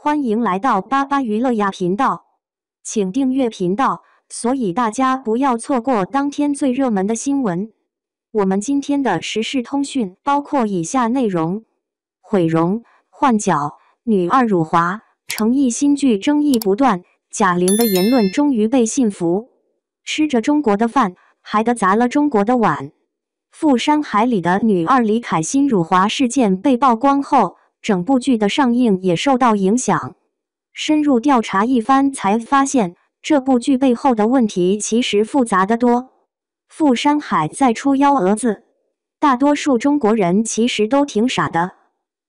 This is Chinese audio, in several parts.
欢迎来到巴巴娱乐呀频道，请订阅频道，所以大家不要错过当天最热门的新闻。我们今天的时事通讯包括以下内容：毁容、换角、女二辱华，诚意新剧争议不断，贾玲的言论终于被信服。吃着中国的饭，还得砸了中国的碗。富山海里的女二李凯欣辱华事件被曝光后，整部剧的上映也受到影响。深入调查一番，才发现这部剧背后的问题其实复杂得多。富山海在出幺蛾子，大多数中国人其实都挺傻的。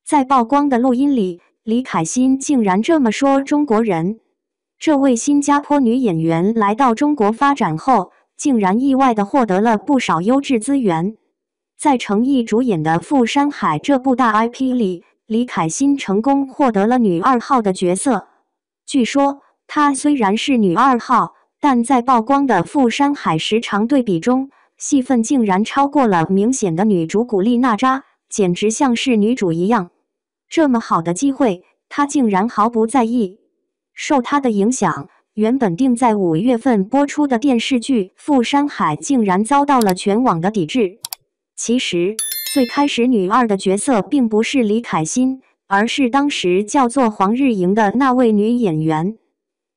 在曝光的录音里，李凯欣竟然这么说中国人。这位新加坡女演员来到中国发展后，竟然意外地获得了不少优质资源。在诚意主演的《富山海》这部大 IP 里，李凯欣成功获得了女二号的角色。据说，她虽然是女二号，但在曝光的《富山海》时长对比中，戏份竟然超过了明显的女主古力娜扎，简直像是女主一样。这么好的机会，她竟然毫不在意。受她的影响，原本定在5月份播出的电视剧《富山海》竟然遭到了全网的抵制。其实，最开始女二的角色并不是李凯欣，而是当时叫做黄日莹的那位女演员。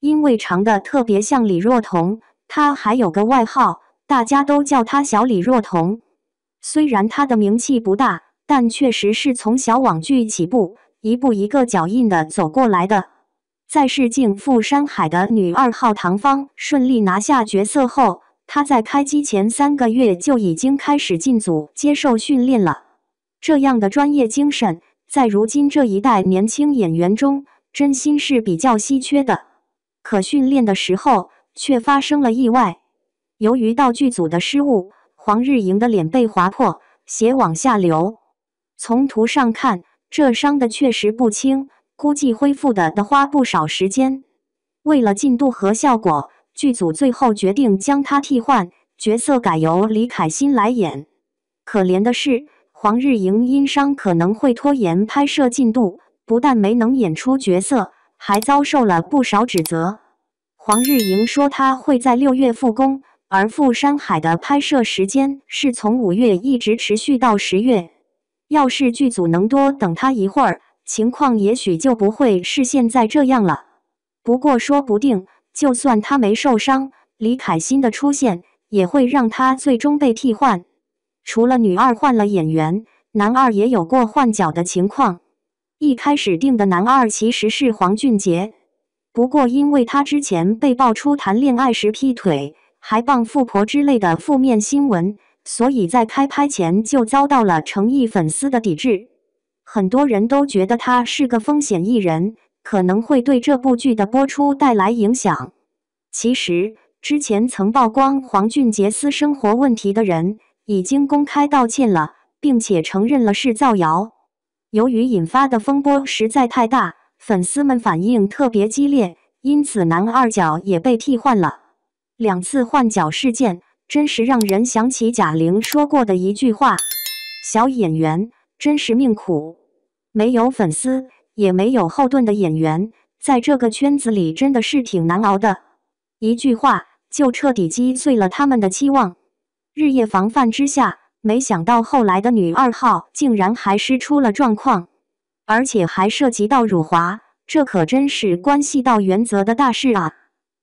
因为长得特别像李若彤，她还有个外号，大家都叫她小李若彤。虽然她的名气不大，但确实是从小网剧起步，一步一个脚印的走过来的。在试镜《富山海》的女二号唐芳顺利拿下角色后，她在开机前3个月就已经开始进组接受训练了。这样的专业精神，在如今这一代年轻演员中，真心是比较稀缺的。可训练的时候，却发生了意外。由于道具组的失误，黄日莹的脸被划破，血往下流。从图上看，这伤的确实不轻，估计恢复得花不少时间。为了进度和效果，剧组最后决定将她替换，角色改由李凯欣来演。可怜的是，黄日莹因伤可能会拖延拍摄进度，不但没能演出角色，还遭受了不少指责。黄日莹说她会在6月复工，而《富山海》的拍摄时间是从5月一直持续到10月。要是剧组能多等她一会儿，情况也许就不会是现在这样了。不过说不定，就算她没受伤，李凯欣的出现也会让她最终被替换。除了女二换了演员，男二也有过换角的情况。一开始定的男二其实是黄俊杰，不过因为他之前被爆出谈恋爱时劈腿，还傍富婆之类的负面新闻，所以在开拍前就遭到了诚意粉丝的抵制。很多人都觉得他是个风险艺人，可能会对这部剧的播出带来影响。其实，之前曾曝光黄俊杰私生活问题的人，已经公开道歉了，并且承认了是造谣。由于引发的风波实在太大，粉丝们反应特别激烈，因此男二角也被替换了。2次换角事件，真是让人想起贾玲说过的一句话：小演员真是命苦。没有粉丝，也没有后盾的演员，在这个圈子里真的是挺难熬的。一句话就彻底击碎了他们的期望。日夜防范之下，没想到后来的女二号竟然还是出了状况，而且还涉及到辱华，这可真是关系到原则的大事啊！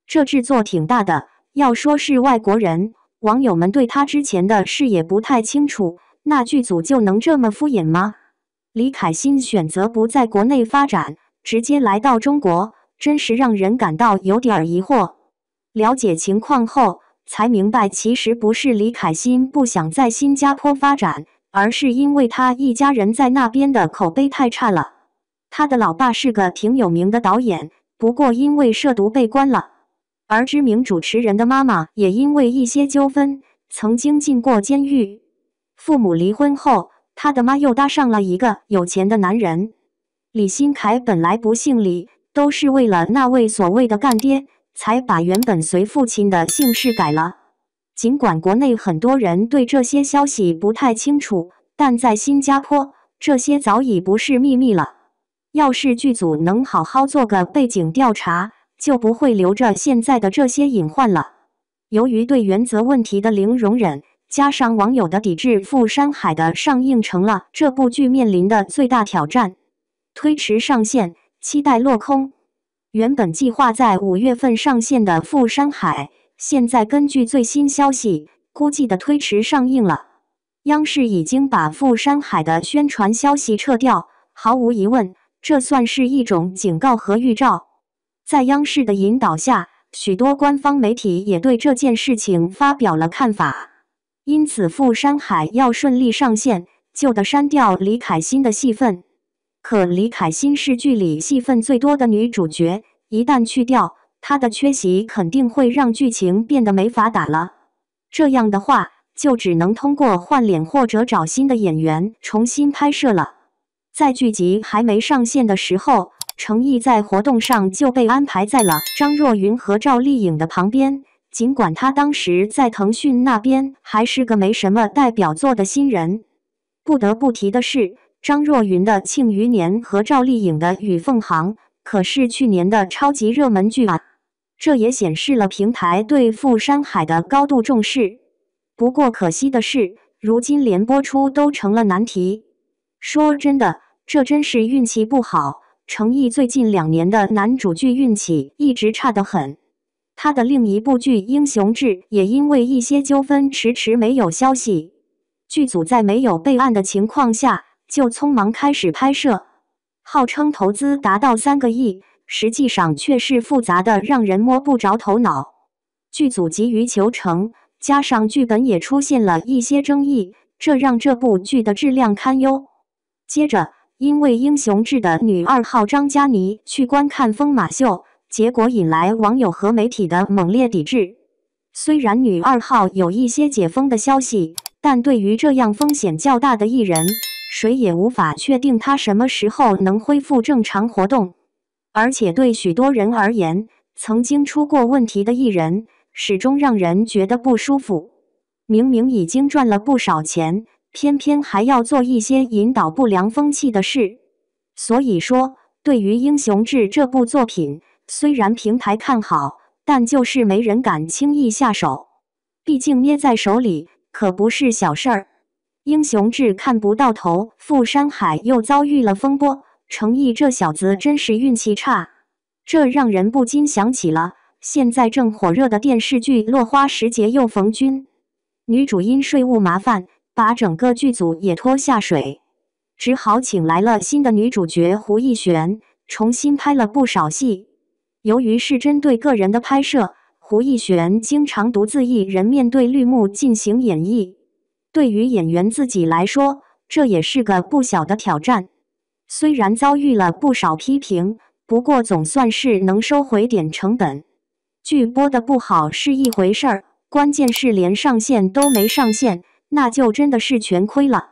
这制作挺大的，要说是外国人，网友们对他之前的事也不太清楚，那剧组就能这么敷衍吗？李凯欣选择不在国内发展，直接来到中国，真是让人感到有点疑惑。了解情况后，才明白其实不是李凯欣不想在新加坡发展，而是因为他一家人在那边的口碑太差了。他的老爸是个挺有名的导演，不过因为涉毒被关了，而知名主持人的妈妈也因为一些纠纷曾经进过监狱。父母离婚后，他的妈又搭上了一个有钱的男人。李新凯本来不姓李，都是为了那位所谓的干爹，才把原本随父亲的姓氏改了。尽管国内很多人对这些消息不太清楚，但在新加坡，这些早已不是秘密了。要是剧组能好好做个背景调查，就不会留着现在的这些隐患了。由于对原则问题的零容忍，加上网友的抵制，《富山海》的上映成了这部剧面临的最大挑战。推迟上线，期待落空。原本计划在5月份上线的《富山海》，现在根据最新消息，估计的推迟上映了。央视已经把《富山海》的宣传消息撤掉，毫无疑问，这算是一种警告和预兆。在央视的引导下，许多官方媒体也对这件事情发表了看法。因此，《富山海》要顺利上线，就得删掉李凯欣的戏份。可李凯欣是剧里戏份最多的女主角，一旦去掉，她的缺席肯定会让剧情变得没法打了。这样的话，就只能通过换脸或者找新的演员重新拍摄了。在剧集还没上线的时候，程毅在活动上就被安排在了张若昀和赵丽颖的旁边。尽管他当时在腾讯那边还是个没什么代表作的新人。不得不提的是，张若昀的《庆余年》和赵丽颖的《与凤航》可是去年的超级热门剧啊，这也显示了平台对《富山海》的高度重视。不过可惜的是，如今连播出都成了难题。说真的，这真是运气不好。程毅最近2年的男主剧运气一直差得很。他的另一部剧《英雄志》也因为一些纠纷迟迟没有消息。剧组在没有备案的情况下，就匆忙开始拍摄，号称投资达到3个亿，实际上却是复杂的让人摸不着头脑。剧组急于求成，加上剧本也出现了一些争议，这让这部剧的质量堪忧。接着，因为《英雄志》的女2号张嘉倪去观看疯马秀，结果引来网友和媒体的猛烈抵制。虽然女2号有一些解封的消息，但对于这样风险较大的艺人，谁也无法确定她什么时候能恢复正常活动。而且对许多人而言，曾经出过问题的艺人，始终让人觉得不舒服。明明已经赚了不少钱，偏偏还要做一些引导不良风气的事。所以说，对于《英雄志》这部作品，虽然平台看好，但就是没人敢轻易下手。毕竟捏在手里可不是小事儿。英雄志看不到头，富山海又遭遇了风波，程毅这小子真是运气差。这让人不禁想起了现在正火热的电视剧《落花时节又逢君》，女主因税务麻烦，把整个剧组也拖下水，只好请来了新的女主角胡一璇，重新拍了不少戏。由于是针对个人的拍摄，胡一璇经常独自一人面对绿幕进行演绎。对于演员自己来说，这也是个不小的挑战。虽然遭遇了不少批评，不过总算是能收回点成本。剧播的不好是一回事儿，关键是连上线都没上线，那就真的是全亏了。